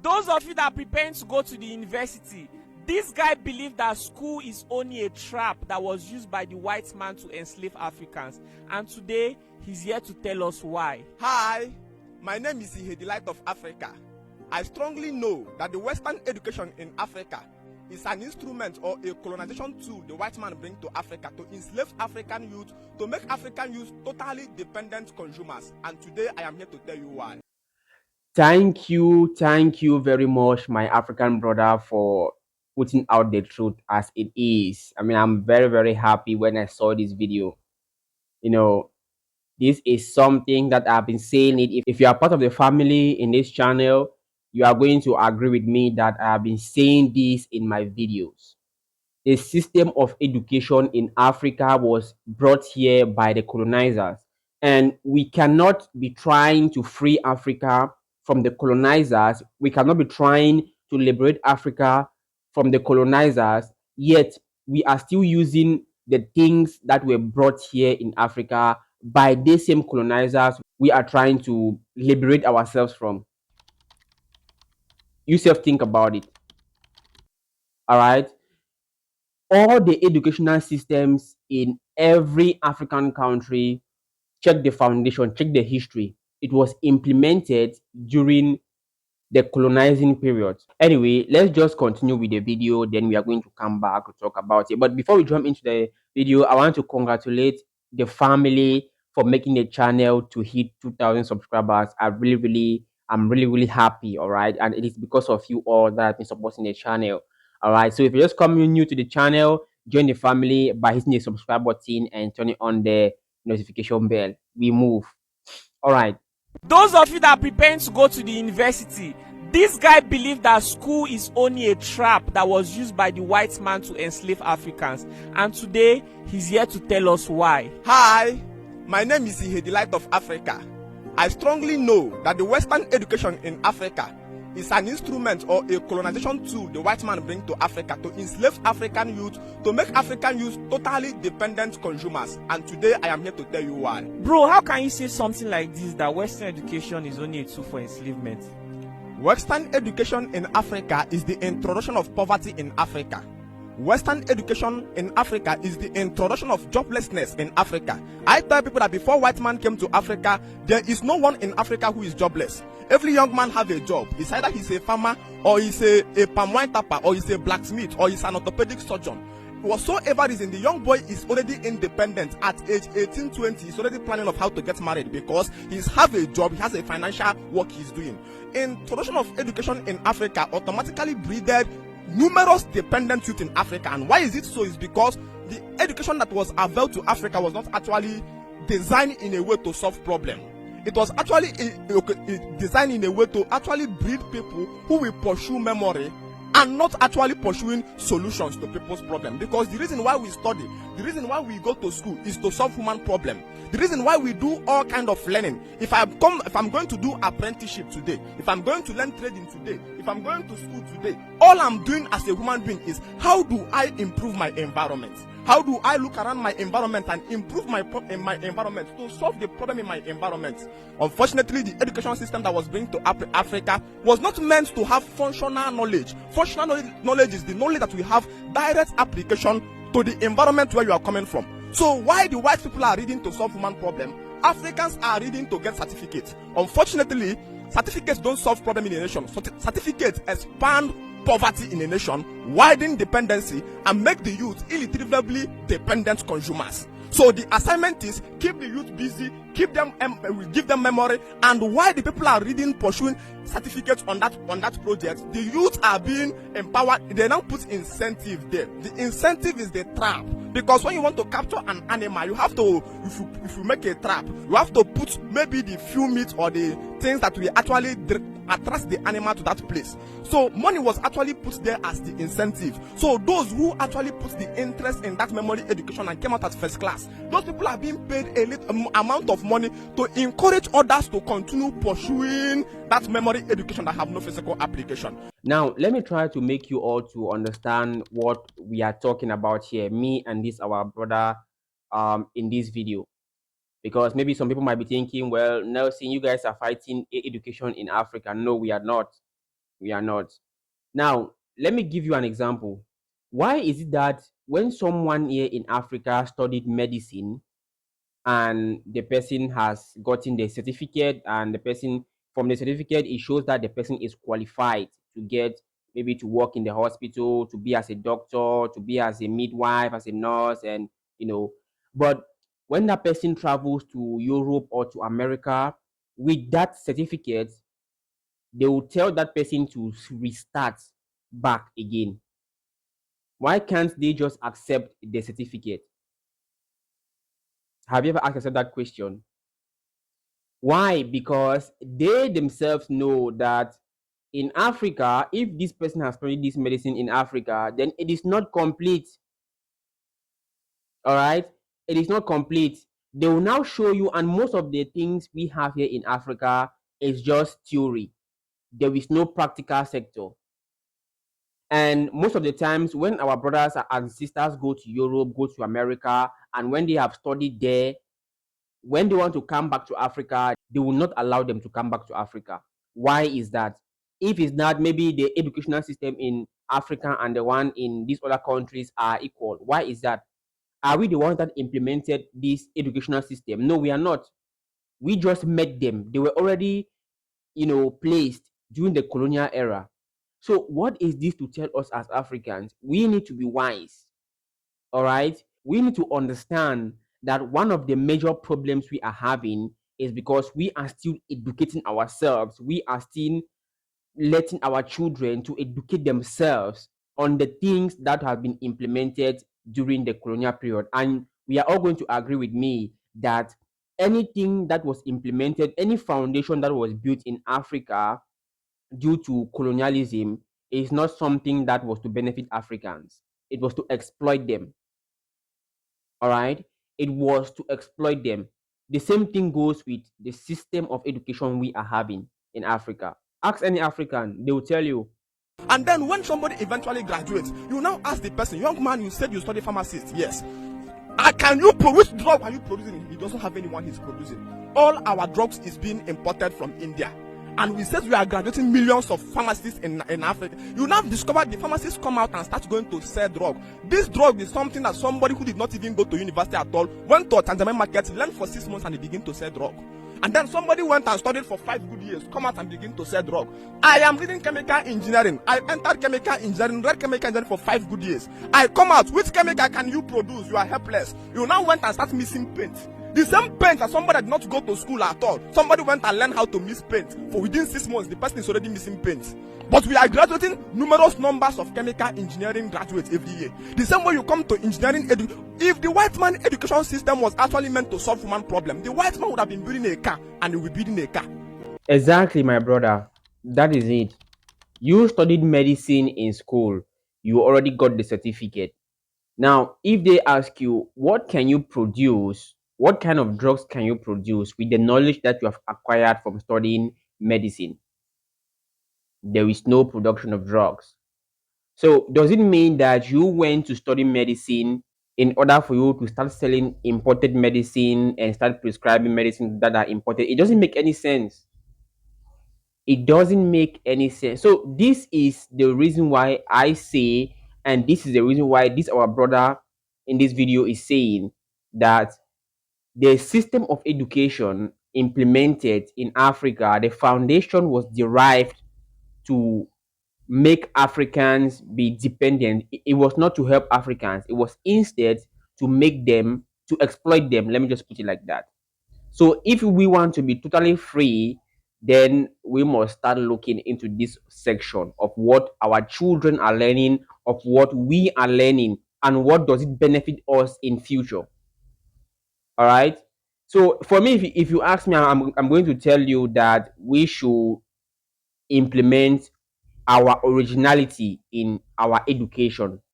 Those of you that are preparing to go to the university, this guy believed that school is only a trap that was used by the white man to enslave Africans. And today, he's here to tell us why. Hi, my name is the Light of Africa. I strongly know that the Western education in Africa is an instrument or a colonization tool the white man brings to Africa to enslave African youth, to make African youth totally dependent consumers. And today I am here to tell you why. Thank you very much, my African brother, for putting out the truth as it is. I mean, I'm very happy when I saw this video. You know, this is something that I've been saying it. If you are part of the family in this channel, you are going to agree with me that I have been saying this in my videos. The system of education in Africa was brought here by the colonizers. And we cannot be trying to free Africa from the colonizers. We cannot be trying to liberate Africa from the colonizers, yet we are still using the things that were brought here in Africa by these same colonizers we are trying to liberate ourselves from. You self think about it. All right. All the educational systems in every African country, check the foundation, check the history. It was implemented during the colonizing period. Anyway, let's just continue with the video, then we are going to come back to talk about it. But before we jump into the video, I want to congratulate the family for making the channel to hit 2,000 subscribers. I'm really happy. All right, and it is because of you all that have been supporting the channel. All right, so if you're just coming new to the channel, join the family by hitting the subscribe button and turning on the notification bell. We move. All right. Those of you that are preparing to go to the university, this guy believed that school is only a trap that was used by the white man to enslave Africans. And today, he's here to tell us why. Hi, my name is the Light of Africa. I strongly know that the Western education in Africa is an instrument or a colonization tool the white man brings to Africa to enslave African youth, to make African youth totally dependent consumers. And today I am here to tell you why. Bro, how can you say something like this, that Western education is only a tool for enslavement? Western education in Africa is the introduction of poverty in Africa. Western education in Africa is the introduction of joblessness in Africa. I tell people that before white man came to Africa, there is no one in Africa who is jobless. Every young man have a job. It's either he's a farmer, or he's a palm wine tapper, or he's a blacksmith, or he's an orthopedic surgeon. Whatsoever reason, the young boy is already independent at age 18, 20. He's already planning of how to get married because he's have a job, he has a financial work he's doing. Introduction of education in Africa automatically breeded numerous dependent youth in Africa. And why is it so? Is because the education that was available to Africa was not actually designed in a way to solve problem. It was actually designed in a way to actually breed people who will pursue memory and not actually pursuing solutions to people's problem. Because the reason why we study, the reason why we go to school is to solve human problem. The reason why we do all kind of learning. If I'm going to do apprenticeship today, if I'm going to learn trading today, if I'm going to school today, all I'm doing as a human being is how do I improve my environment? How do I look around my environment and improve my environment to solve the problem in my environment? Unfortunately, the education system that was brought to Africa was not meant to have functional knowledge. Functional knowledge is the knowledge that we have direct application to the environment where you are coming from. So why the white people are reading to solve human problem, Africans are reading to get certificates. Unfortunately, certificates don't solve problem in a nation. Certificates expand poverty in a nation, widen dependency, and make the youth irretrievably dependent consumers. So the assignment is keep the youth busy, give them memory, and while the people are reading, pursuing certificates on that project, the youth are being empowered. They now put incentive there. The incentive is the trap, because when you want to capture an animal, you have to, if you make a trap, you have to put maybe the few meat or the things that will actually attract the animal to that place. So money was actually put there as the incentive. So those who actually put the interest in that memory education and came out as first class, those people are being paid a little amount of money to encourage others to continue pursuing that memory education that have no physical application. Now, let me try to make you all to understand what we are talking about here, me and this our brother in this video. Because maybe some people might be thinking, well, Nelson, you guys are fighting education in Africa. No, we are not. We are not. Now, let me give you an example. Why is it that when someone here in Africa studied medicine and the person has gotten the certificate, and the person, from the certificate, it shows that the person is qualified to get, maybe to work in the hospital, to be as a doctor, to be as a midwife, as a nurse, and you know, but when that person travels to Europe or to America with that certificate, they will tell that person to restart back again. Why can't they just accept the certificate? Have you ever asked yourself that question? Why? Because they themselves know that in Africa, if this person has studied this medicine in Africa, then it is not complete. All right? It is not complete. They will now show you, and most of the things we have here in Africa is just theory. There is no practical sector. And most of the times, when our brothers and sisters go to Europe, go to America, and when they have studied there, when they want to come back to Africa, they will not allow them to come back to Africa. Why is that? If it's not, maybe the educational system in Africa and the one in these other countries are equal. Why is that? Are we the ones that implemented this educational system? No, we are not. We just met them. They were already, placed during the colonial era. So what is this to tell us as Africans? We need to be wise. All right. We need to understand that one of the major problems we are having is because we are still educating ourselves. We are still letting our children to educate themselves on the things that have been implemented during the colonial period. And we are all going to agree with me that anything that was implemented, any foundation that was built in Africa due to colonialism, is not something that was to benefit Africans. It was to exploit them. All right, it was to exploit them. The same thing goes with the system of education we are having in Africa. Ask any African, they will tell you. And then when somebody eventually graduates, you now ask the person, young man, you said you study pharmacist. Yes. Can you produce drug? Are you producing? He doesn't have anyone he's producing. All our drugs is being imported from India. And we said we are graduating millions of pharmacists in Africa. You now discover the pharmacists come out and start going to sell drug. This drug is something that somebody who did not even go to university at all went to a Tanzania market, learned for 6 months, and they begin to sell drug. And then somebody went and studied for 5 good years, come out and begin to sell drug. I am reading chemical engineering. I entered chemical engineering, read chemical engineering for 5 good years. I come out, which chemical can you produce? You are helpless. You now went and start mixing paint. The same paint as somebody did not go to school at all. Somebody went and learned how to mix paint. For within 6 months, the person is already mixing paint. But we are graduating numerous numbers of chemical engineering graduates every year. The same way you come to engineering if the white man education system was actually meant to solve human problem, the white man would have been building a car and he will be building a car. Exactly, my brother. That is it. You studied medicine in school. You already got the certificate. Now, if they ask you, what can you produce? What kind of drugs can you produce with the knowledge that you have acquired from studying medicine? There is no production of drugs. So, does it mean that you went to study medicine in order for you to start selling imported medicine and start prescribing medicine that are imported? It doesn't make any sense. It doesn't make any sense. So, this is the reason why I say, and this is the reason why this our brother in this video is saying that the system of education implemented in Africa, the foundation was derived to make Africans be dependent. It was not to help Africans, it was instead to make them, to exploit them. Let me just put it like that. So if we want to be totally free, then we must start looking into this section of what our children are learning, of what we are learning, and what does it benefit us in future. All right. So for me, if you ask me, I'm going to tell you that we should implement our originality in our education.